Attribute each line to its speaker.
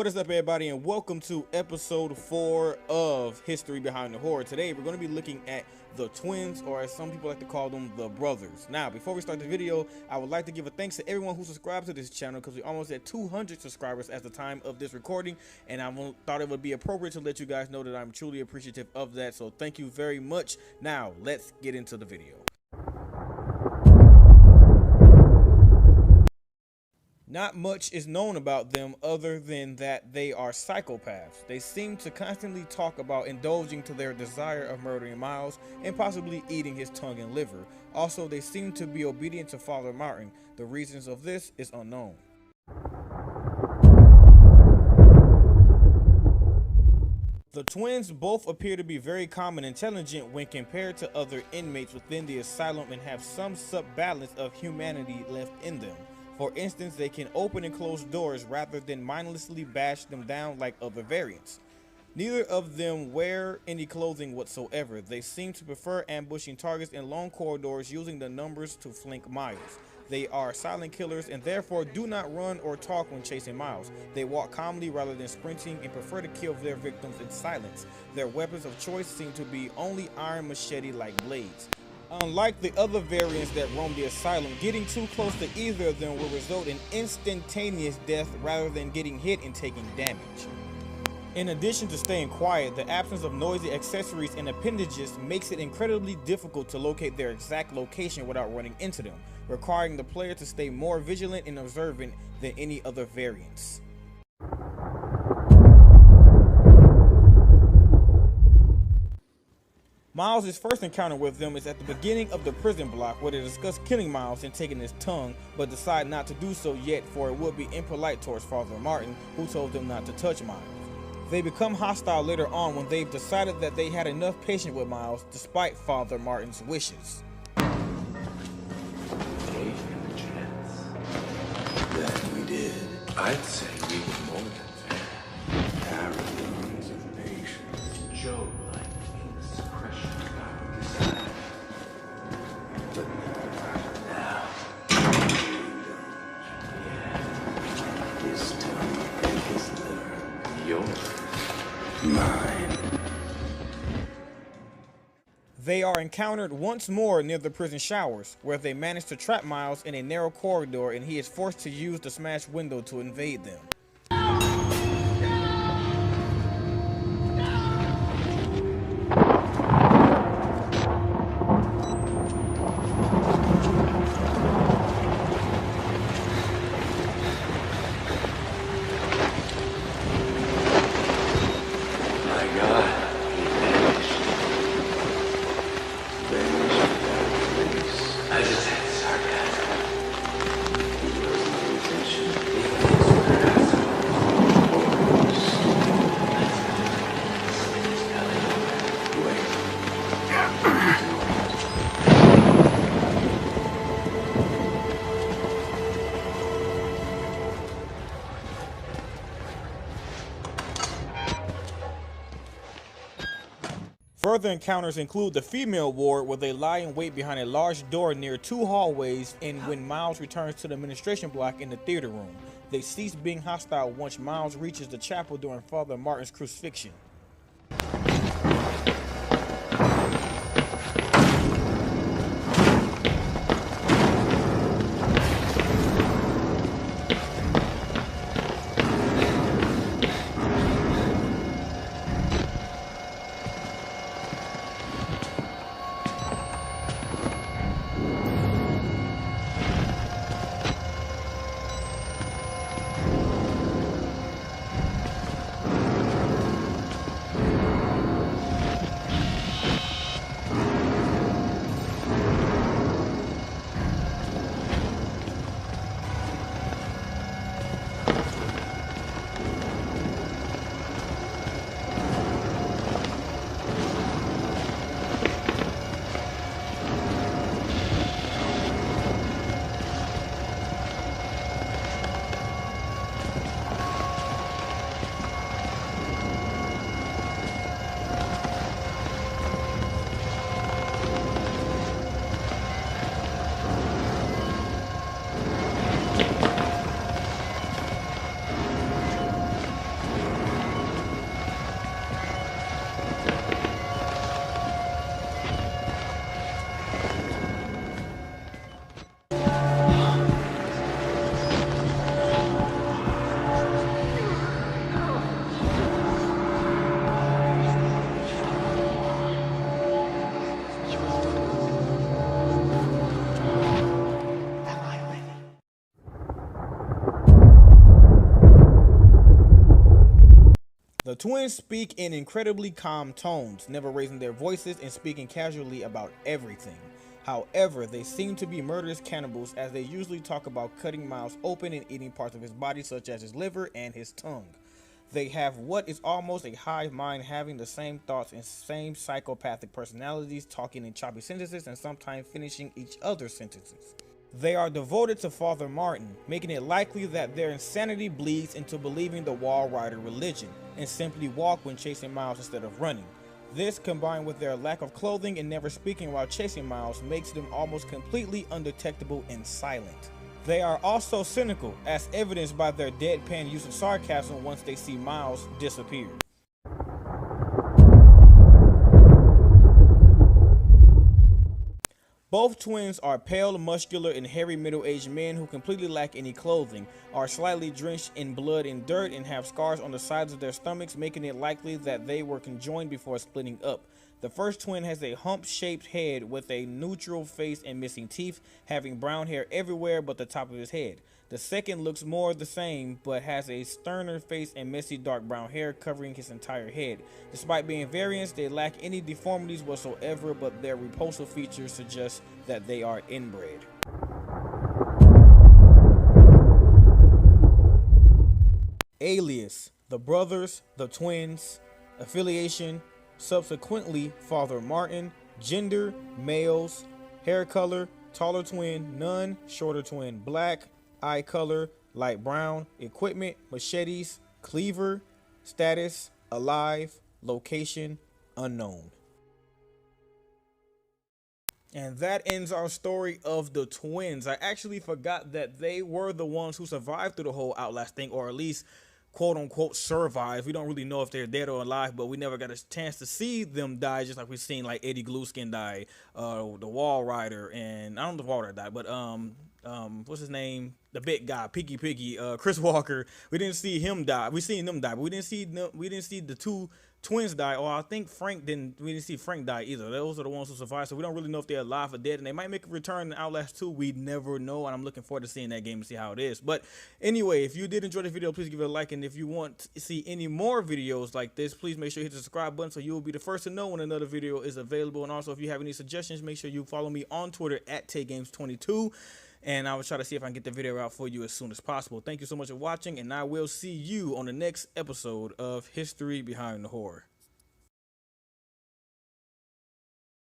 Speaker 1: What is up, everybody, and welcome to episode 4 of History Behind the Horror. Today we're going to be looking at the twins, or as some people like to call them, the brothers. Now, before we start the video, I would like to give a thanks to everyone who subscribed to this channel, because we almost at 200 subscribers at the time of this recording, and I thought it would be appropriate to let you guys know that I'm truly appreciative of that. So thank you very much. Now let's get into the video. Not much is known about them other than that they are psychopaths. They seem to constantly talk about indulging to their desire of murdering Miles and possibly eating his tongue and liver. Also, they seem to be obedient to Father Martin. The reasons of this is unknown. The twins both appear to be very calm and intelligent when compared to other inmates within the asylum and have some sub-balance of humanity left in them. For instance, they can open and close doors rather than mindlessly bash them down like other variants. Neither of them wear any clothing whatsoever. They seem to prefer ambushing targets in long corridors using the numbers to flank Miles. They are silent killers and therefore do not run or talk when chasing Miles. They walk calmly rather than sprinting and prefer to kill their victims in silence. Their weapons of choice seem to be only iron machete-like blades. Unlike the other variants that roam the asylum, getting too close to either of them will result in instantaneous death rather than getting hit and taking damage. In addition to staying quiet, the absence of noisy accessories and appendages makes it incredibly difficult to locate their exact location without running into them, requiring the player to stay more vigilant and observant than any other variants. Miles' first encounter with them is at the beginning of the prison block, where they discuss killing Miles and taking his tongue, but decide not to do so yet, for it would be impolite towards Father Martin, who told them not to touch Miles. They become hostile later on when they've decided that they had enough patience with Miles, despite Father Martin's wishes.
Speaker 2: That we did. I'd say we were more than fair. Arrogance of patience. Joe-like indiscretion about desire. But now, his tongue and his liver. Yours. Mine.
Speaker 1: They are encountered once more near the prison showers, where they manage to trap Miles in a narrow corridor and he is forced to use the smashed window to invade them. Further encounters include the female ward, where they lie in wait behind a large door near two hallways, and when Miles returns to the administration block in the theater room. They cease being hostile once Miles reaches the chapel during Father Martin's crucifixion. The twins speak in incredibly calm tones, never raising their voices and speaking casually about everything. However, they seem to be murderous cannibals, as they usually talk about cutting Miles open and eating parts of his body such as his liver and his tongue. They have what is almost a hive mind, having the same thoughts and same psychopathic personalities, talking in choppy sentences and sometimes finishing each other's sentences. They are devoted to Father Martin, making it likely that their insanity bleeds into believing the Wall Rider religion and simply walk when chasing Miles instead of running. This, combined with their lack of clothing and never speaking while chasing Miles, makes them almost completely undetectable and silent. They are also cynical, as evidenced by their deadpan use of sarcasm once they see Miles disappear. Both twins are pale, muscular, and hairy middle-aged men who completely lack any clothing, are slightly drenched in blood and dirt, and have scars on the sides of their stomachs, making it likely that they were conjoined before splitting up. The first twin has a hump-shaped head with a neutral face and missing teeth, having brown hair everywhere but the top of his head. The second looks more the same, but has a sterner face and messy dark brown hair covering his entire head. Despite being variants, they lack any deformities whatsoever, but their repulsive features suggest that they are inbred. Alias: the brothers, the twins. Affiliation: subsequently Father Martin. Gender: males. Hair color: taller twin, none. Shorter twin, black. Eye color: light brown. Equipment: machetes. Cleaver. Status: alive. Location: unknown. And that ends our story of the twins. I actually forgot that they were the ones who survived through the whole Outlast thing, or at least quote unquote survive. We don't really know if they're dead or alive, but we never got a chance to see them die, just like we've seen like Eddie Glueskin die, the Wall Rider, and I don't know if the Wall Rider died, but what's his name? The big guy, Piggy, Chris Walker. We didn't see him die. We seen them die, but we didn't see the two twins die. Or I think we didn't see Frank die either. Those are the ones who survived. So we don't really know if they're alive or dead, and they might make a return in Outlast 2. We never know, and I'm looking forward to seeing that game and see how it is. But anyway, if you did enjoy the video, please give it a like, and if you want to see any more videos like this, please make sure you hit the subscribe button so you will be the first to know when another video is available. And also, if you have any suggestions, make sure you follow me on Twitter at TayGames22. And I will try to see if I can get the video out for you as soon as possible. Thank you so much for watching, and I will see you on the next episode of History Behind the Horror.